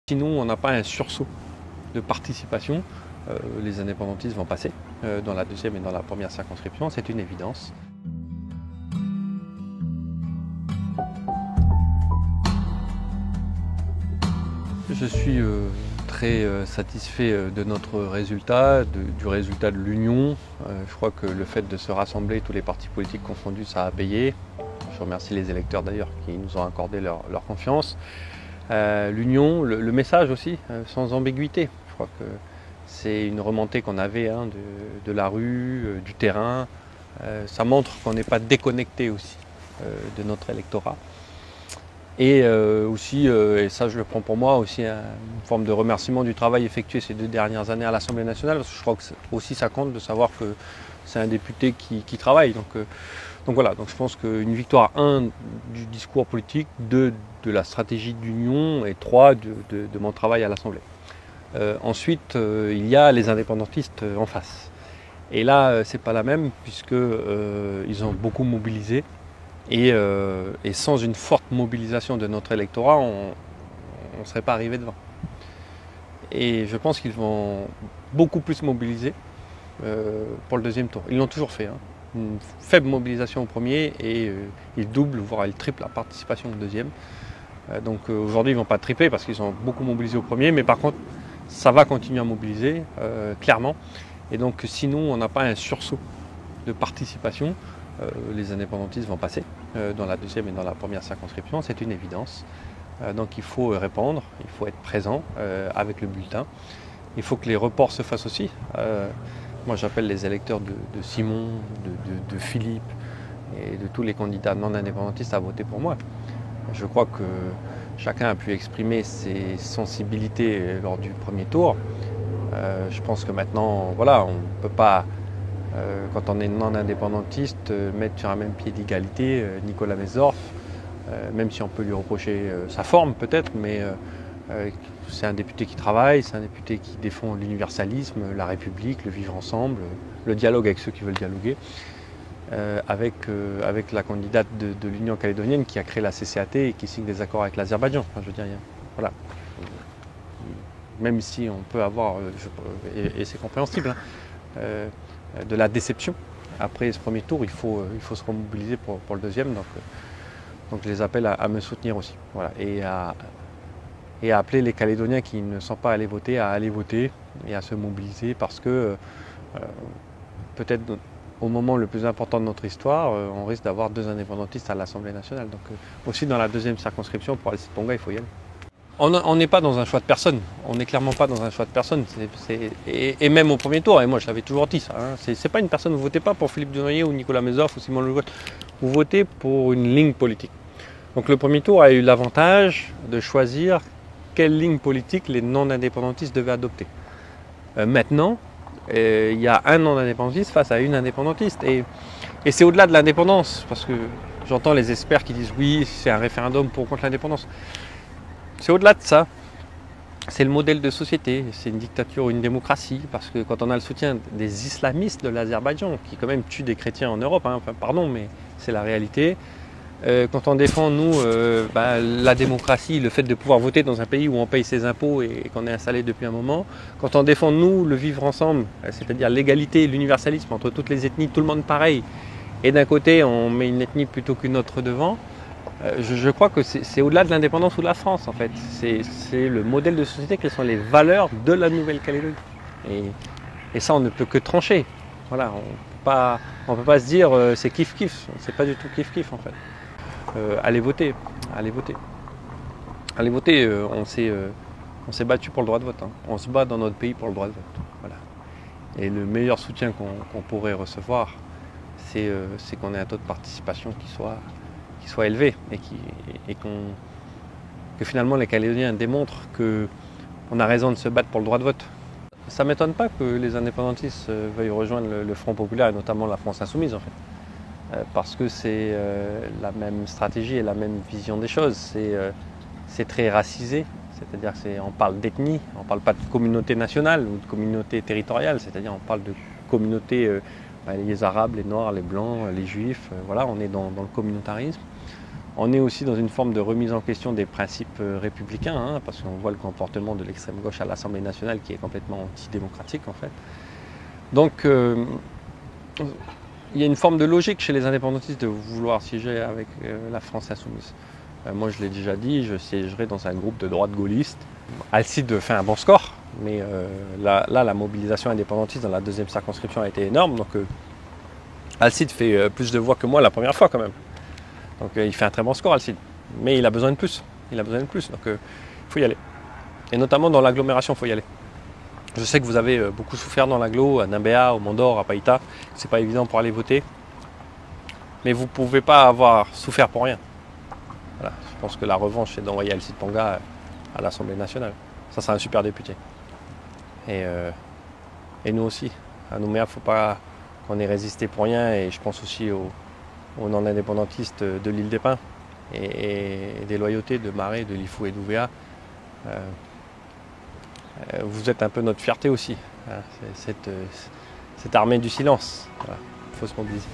Sinon, on n'a pas un sursaut de participation. Les indépendantistes vont passer dans la deuxième et dans la première circonscription, c'est une évidence. Je suis très satisfait de notre résultat, du résultat de l'Union. Je crois que le fait de se rassembler, tous les partis politiques confondus, ça a payé. Je remercie les électeurs d'ailleurs qui nous ont accordé leur confiance. L'Union, le message aussi, sans ambiguïté. Je crois que c'est une remontée qu'on avait de la rue, du terrain. Ça montre qu'on n'est pas déconnecté aussi de notre électorat. Et aussi, et ça je le prends pour moi, aussi une forme de remerciement du travail effectué ces 2 dernières années à l'Assemblée nationale, parce que je crois que aussi ça compte de savoir que c'est un député qui travaille. Donc voilà, donc je pense qu'une victoire, 1, du discours politique, 2, de la stratégie d'union, et 3, de mon travail à l'Assemblée. Ensuite, il y a les indépendantistes en face. Et là, c'est pas la même, puisqu'ils ont beaucoup mobilisé. Et sans une forte mobilisation de notre électorat, on ne serait pas arrivé devant. Et je pense qu'ils vont beaucoup plus mobiliser pour le deuxième tour. Ils l'ont toujours fait. Une faible mobilisation au premier et ils doublent, voire ils triplent la participation au deuxième. Donc aujourd'hui, ils ne vont pas tripler parce qu'ils ont beaucoup mobilisé au premier, mais par contre, ça va continuer à mobiliser, clairement. Et donc sinon, on n'a pas un sursaut de participation. Les indépendantistes vont passer dans la deuxième et dans la première circonscription, c'est une évidence. Donc il faut répondre, il faut être présent avec le bulletin. Il faut que les reports se fassent aussi. Moi j'appelle les électeurs de Simon, de Philippe et de tous les candidats non indépendantistes à voter pour moi. Je crois que chacun a pu exprimer ses sensibilités lors du premier tour. Je pense que maintenant, voilà, on ne peut pas, quand on est non-indépendantiste, mettre sur un même pied d'égalité Nicolas Mesdorf, même si on peut lui reprocher sa forme peut-être, mais c'est un député qui travaille, c'est un député qui défend l'universalisme, la République, le vivre ensemble, le dialogue avec ceux qui veulent dialoguer, avec la candidate de l'Union calédonienne qui a créé la CCAT et qui signe des accords avec l'Azerbaïdjan. Enfin, je veux dire, voilà. Même si on peut avoir, et c'est compréhensible, de la déception. Après ce premier tour, il faut se remobiliser pour le deuxième. Donc je les appelle à me soutenir aussi. Voilà. Et à appeler les Calédoniens qui ne sont pas allés voter à aller voter et à se mobiliser parce que peut-être au moment le plus important de notre histoire, on risque d'avoir 2 indépendantistes à l'Assemblée nationale. Donc aussi dans la deuxième circonscription, pour Alcide-Ponga, il faut y aller. On n'est pas dans un choix de personne, on n'est clairement pas dans un choix de personne, et même au premier tour, et moi je l'avais toujours dit ça, c'est pas une personne, vous ne votez pas pour Philippe Dunoyer ou Nicolas Mesdorf ou Simon Le Gouët, vous votez pour une ligne politique. Donc le premier tour a eu l'avantage de choisir quelle ligne politique les non-indépendantistes devaient adopter. Maintenant, il y a un non-indépendantiste face à une indépendantiste, et c'est au-delà de l'indépendance, parce que j'entends les experts qui disent oui, c'est un référendum pour ou contre l'indépendance. C'est au-delà de ça, c'est le modèle de société, c'est une dictature ou une démocratie, parce que quand on a le soutien des islamistes de l'Azerbaïdjan, qui quand même tuent des chrétiens en Europe, enfin, pardon, mais c'est la réalité, quand on défend, nous, la démocratie, le fait de pouvoir voter dans un pays où on paye ses impôts et qu'on est installé depuis un moment, quand on défend, nous, le vivre ensemble, c'est-à-dire l'égalité, l'universalisme entre toutes les ethnies, tout le monde pareil, et d'un côté, on met une ethnie plutôt qu'une autre devant, je crois que c'est au-delà de l'indépendance ou de la France en fait. C'est le modèle de société, quelles sont les valeurs de la Nouvelle-Calédonie. Et ça on ne peut que trancher. Voilà, on ne peut pas se dire c'est kiff-kiff, c'est pas du tout kiff-kiff en fait. Allez voter, allez voter. Allez voter, on s'est battu pour le droit de vote. On se bat dans notre pays pour le droit de vote. Voilà. Et le meilleur soutien qu'on pourrait recevoir, c'est qu'on ait un taux de participation qui soit élevé et que finalement les Calédoniens démontrent qu'on a raison de se battre pour le droit de vote. Ça ne m'étonne pas que les indépendantistes veuillent rejoindre le Front populaire et notamment la France insoumise en fait. Parce que c'est la même stratégie et la même vision des choses. C'est très racisé, c'est-à-dire qu'on parle d'ethnie, on ne parle pas de communauté nationale ou de communauté territoriale, c'est-à-dire on parle de communauté, les Arabes, les Noirs, les Blancs, les Juifs, voilà, on est dans le communautarisme. On est aussi dans une forme de remise en question des principes républicains, hein, parce qu'on voit le comportement de l'extrême gauche à l'Assemblée nationale qui est complètement antidémocratique en fait. Donc il y a une forme de logique chez les indépendantistes de vouloir siéger avec la France insoumise. Moi je l'ai déjà dit, je siégerai dans un groupe de droite gaulliste. Alcide fait un bon score, mais là la mobilisation indépendantiste dans la deuxième circonscription a été énorme, donc Alcide fait plus de voix que moi la première fois quand même. Donc il fait un très bon score Alcide, mais il a besoin de plus. Il a besoin de plus, donc il faut y aller. Et notamment dans l'agglomération, il faut y aller. Je sais que vous avez beaucoup souffert dans l'agglo, à Nimbéa, au Mont-d'Or, à Païta. C'est pas évident pour aller voter. Mais vous ne pouvez pas avoir souffert pour rien. Voilà. Je pense que la revanche, c'est d'envoyer Alcide Ponga à l'Assemblée nationale. Ça sera un super député. Et nous aussi. À Nouméa, il ne faut pas qu'on ait résisté pour rien. Et je pense aussi aux non-indépendantistes de l'île des Pins et des loyautés de Marais, de Lifou et d'Ouvéa. Vous êtes un peu notre fierté aussi, hein, cette armée du silence. Voilà. Il faut se mobiliser.